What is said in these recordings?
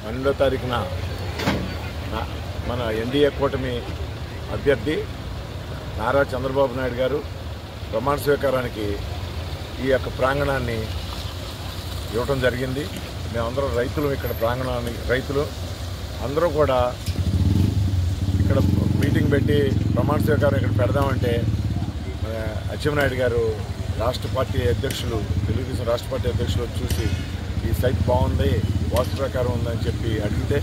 12వ తారీఖున మన ఎన్డీఏ కూటమి అభ్యర్థి నారా చంద్రబాబు నాయుడు గారు ప్రమాణ స్వీకారానికి ఈ యొక్క ప్రాంగణాన్ని ఇవ్వడం జరిగింది. మేమందరం రైతులు, ఇక్కడ ప్రాంగణాన్ని రైతులు అందరూ కూడా ఇక్కడ మీటింగ్ పెట్టి ప్రమాణ స్వీకారం ఇక్కడ పెడదామంటే అచ్చెన్నాయుడు గారు రాష్ట్ర పార్టీ అధ్యక్షులు, తెలుగుదేశం రాష్ట్ర పార్టీ అధ్యక్షులు చూసి ఈ సైట్ బాగుంది, వాస్తు ప్రకారం ఉందని చెప్పి అడిగితే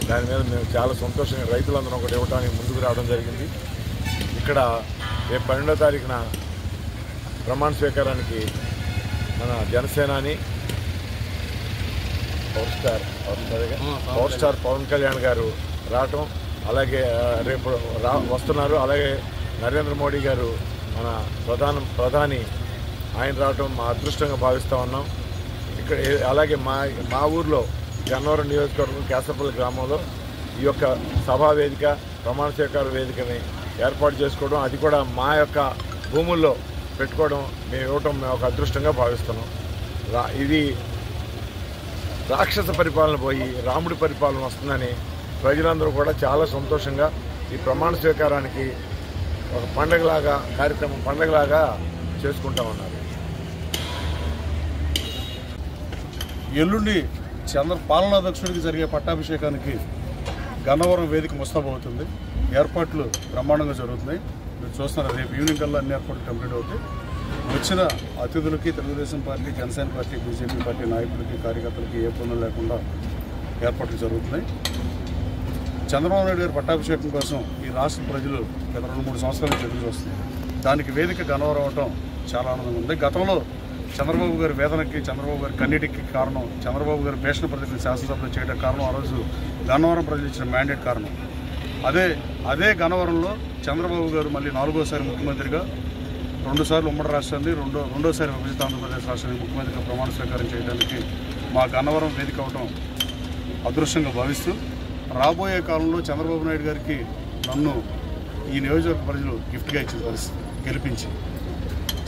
దాని మీద మేము చాలా సంతోషంగా రైతులందరం ఒకటి ఇవ్వడానికి ముందుకు రావడం జరిగింది. ఇక్కడ రేపు 12వ తారీఖున ప్రమాణ స్వీకారానికి మన జనసేనాని పవర్ స్టార్ పవన్ కళ్యాణ్ గారు రావటం, అలాగే రేపు వస్తున్నారు. అలాగే నరేంద్ర మోడీ గారు మన ప్రధాని ఆయన రావటం మా అదృష్టంగా భావిస్తూ ఉన్నాం. ఇక్కడ అలాగే మా ఊర్లో గన్నవరం నియోజకవర్గం కేసరపల్లి గ్రామంలో ఈ యొక్క సభా వేదిక, ప్రమాణ స్వీకార వేదికని ఏర్పాటు చేసుకోవడం, అది కూడా మా యొక్క భూముల్లో పెట్టుకోవడం మేము ఒక అదృష్టంగా భావిస్తున్నాం. ఇది రాక్షస పరిపాలన పోయి రాముడి పరిపాలన వస్తుందని ప్రజలందరూ కూడా చాలా సంతోషంగా ఈ ప్రమాణ స్వీకారానికి ఒక పండగలాగా చేసుకుంటా ఉన్నారు. ఎల్లుండి పాలనాధ్యక్షుడికి జరిగే పట్టాభిషేకానికి గన్నవరం వేదిక ముస్తాబవుతుంది. ఏర్పాట్లు బ్రహ్మాండంగా జరుగుతున్నాయి. మీరు చూస్తున్నారు, రేపు ఈవినింగ్ కల్లా అన్ని ఏర్పాట్లు కంప్లీట్ అవుతాయి. వచ్చిన అతిథులకి Telugu Desam party, Janasena party, BJP party నాయకులకి, కార్యకర్తలకి ఏ పనులు లేకుండా ఏర్పాట్లు జరుగుతున్నాయి. చంద్రబాబు నాయుడు గారి పట్టాభిషేకం కోసం ఈ రాష్ట్ర ప్రజలు గత 2-3 సంవత్సరాల నుంచి ఎదురు చూస్తున్నారు. దానికి వేదిక గన్నవరం అవటం చాలా ఆనందంగా ఉంది. గతంలో చంద్రబాబు గారి వేదనకి, చంద్రబాబు గారి కన్నీటికి కారణం, చంద్రబాబు గారి భీషణ ప్రతిజ్ఞ శాసనసభలో చేయడం కారణం, ఆ రోజు గన్నవరం ప్రజలు ఇచ్చిన మ్యాండేట్ కారణం. అదే గన్నవరంలో చంద్రబాబు గారు మళ్ళీ 4వ ముఖ్యమంత్రిగా, 2 సార్లు ఉమ్మడి రాష్ట్రాన్ని, రెండోసారి విభజిత ఆంధ్రప్రదేశ్ రాష్ట్రానికి ముఖ్యమంత్రిగా ప్రమాణ స్వీకారం చేయడానికి మా గన్నవరం వేదిక అవడం అదృష్టంగా భావిస్తూ, రాబోయే కాలంలో చంద్రబాబు నాయుడు గారికి నన్ను ఈ నియోజకవర్గ ప్రజలు గిఫ్ట్గా ఇచ్చిన పరిస్థితి గెలిపించి,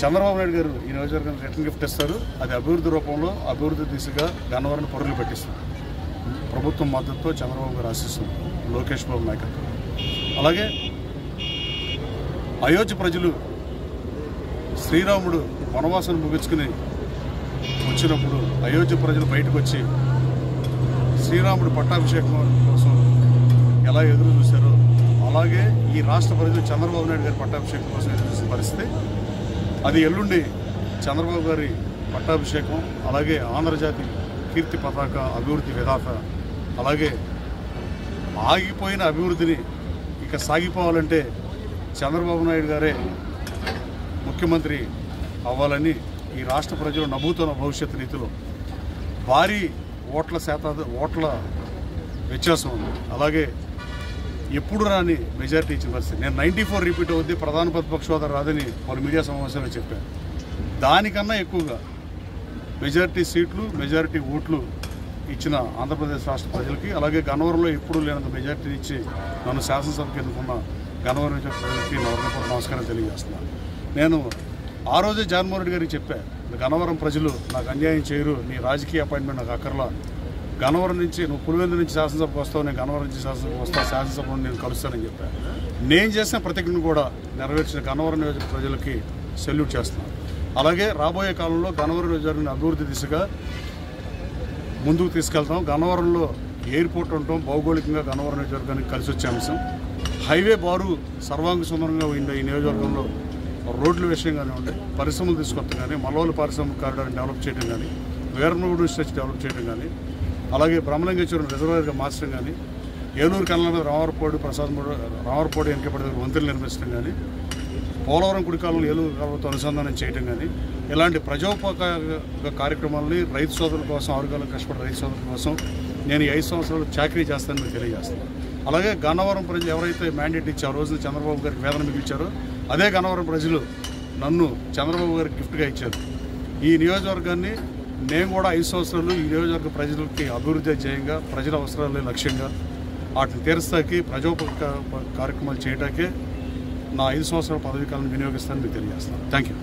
చంద్రబాబు నాయుడు గారు ఈ నియోజకవర్గానికి రిటర్న్ గిఫ్ట్ ఇస్తారు. అది అభివృద్ధి రూపంలో, అభివృద్ధి దిశగా గన్నవరాన్ని పరుగులు పెట్టిస్తారు. ప్రభుత్వం మద్దతుతో చంద్రబాబు గారు ఆశిస్తుంది, లోకేష్ బాబు నాయకత్వం. అలాగే అయోధ్య ప్రజలు శ్రీరాముడు వనవాసాన్ని ముగించుకుని వచ్చినప్పుడు అయోధ్య ప్రజలు బయటకు వచ్చి శ్రీరాముడు పట్టాభిషేకం కోసం ఎలా ఎదురు చూశారో, అలాగే ఈ రాష్ట్ర ప్రజలు చంద్రబాబు నాయుడు గారి పట్టాభిషేకం కోసం ఎదురు చూసిన పరిస్థితి. అది ఎల్లుండి చంద్రబాబు గారి పట్టాభిషేకం, అలాగే ఆంధ్రజాతి కీర్తి పతాక అభివృద్ధి విధాత, అలాగే ఆగిపోయిన అభివృద్ధిని ఇక సాగిపోవాలంటే చంద్రబాబు నాయుడు గారే ముఖ్యమంత్రి అవ్వాలని ఈ రాష్ట్ర ప్రజలు నమ్ముతున్న భవిష్యత్తు రీతిలో భారీ ఓట్ల వ్యత్యాసం ఉంది. అలాగే ఎప్పుడు రాని మెజారిటీ ఇచ్చిన పరిస్థితి. నేను 94 రిపీట్ అవుద్ది, ప్రధాన ప్రతిపక్ష హోదా రాదని వాళ్ళు మీడియా సమావేశంలో చెప్పారు. దానికన్నా ఎక్కువగా మెజారిటీ సీట్లు, మెజారిటీ ఓట్లు ఇచ్చిన ఆంధ్రప్రదేశ్ రాష్ట్ర ప్రజలకి, అలాగే గన్నవరంలో ఎప్పుడూ లేనంత మెజారిటీ ఇచ్చి నన్ను శాసనసభకి ఎన్నుకున్న గన్నవరం ప్రజలకి నమస్కారం తెలియజేస్తున్నాను. నేను ఆ రోజే జగన్మోహన్ రెడ్డి గారికి చెప్పా, గన్నవరం ప్రజలు నాకు అన్యాయం చేయరు, నీ రాజకీయ అపాయింట్మెంట్ నాకు అక్కర్లా, గన్నవరం నుంచి నువ్వు పులివెందు నుంచి శాసనసభకు వస్తావు, నేను గన్నవరం నుంచి శాసనసభకు వస్తాను, శాసనసభలో నేను కలుస్తానని చెప్పాను. నేను చేసిన ప్రతిజ్ఞను కూడా నెరవేర్చిన గన్నవరం నియోజక ప్రజలకి సెల్యూట్ చేస్తున్నాను. అలాగే రాబోయే కాలంలో గన్నవరం నియోజకవర్గం అభివృద్ధి దిశగా ముందుకు తీసుకెళ్తాం. గన్నవరంలో ఎయిర్పోర్ట్ ఉండటం భౌగోళికంగా గన్నవరం నియోజకవర్గానికి కలిసి వచ్చే అంశం. హైవే బారు సర్వాంగ సుందరంగా ఉండే ఈ నియోజకవర్గంలో రోడ్ల విషయం కానివ్వండి, పరిశ్రమలు తీసుకొస్తాం కానీ, మల్లవల్లి పారిశ్రామిక కారిడార్ని డెవలప్ చేయడం కానీ, వీరనగూడు స్ట్రెచ్ డెవలప్ చేయడం కానీ, అలాగే బ్రహ్మలింగేశ్వరం రిజర్వాయర్గా మార్చడం కానీ, ఏలూరు కన్నల మీద రామవరపోడి వెనకబడి వంతెనలు నిర్మించడం కానీ, పోలవరం కుడికాలంలో ఏలూరు కాలువతో అనుసంధానం చేయడం కానీ, ఇలాంటి ప్రజోపకార కార్యక్రమాలని రైతు సోదరుల కోసం, ఆరుగాలం కష్టపడే రైతు సోదరుల కోసం నేను 5 సంవత్సరాలు చాకరీ చేస్తానని మీకు తెలియజేస్తాను. అలాగే గన్నవరం ప్రజలు ఎవరైతే మ్యాండేట్ ఇచ్చి ఆ రోజున చంద్రబాబు గారికి వేదన మిగిల్చారో, అదే గన్నవరం ప్రజలు నన్ను చంద్రబాబు గారికి గిఫ్ట్గా ఇచ్చారు. ఈ నియోజకవర్గాన్ని నేను కూడా 5 సంవత్సరాలు ఈ నియోజకవర్గ ప్రజలకి అభివృద్ధి ధ్యేయంగా, ప్రజల అవసరాలే లక్ష్యంగా, వాటిని తీరుస్తాకి ప్రజోపకార కార్యక్రమాలు చేయడానికే నా 5 సంవత్సరాల పదవీ కాలం వినియోగిస్తానని మీకు తెలియజేస్తాను. Thank you.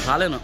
రాలేను.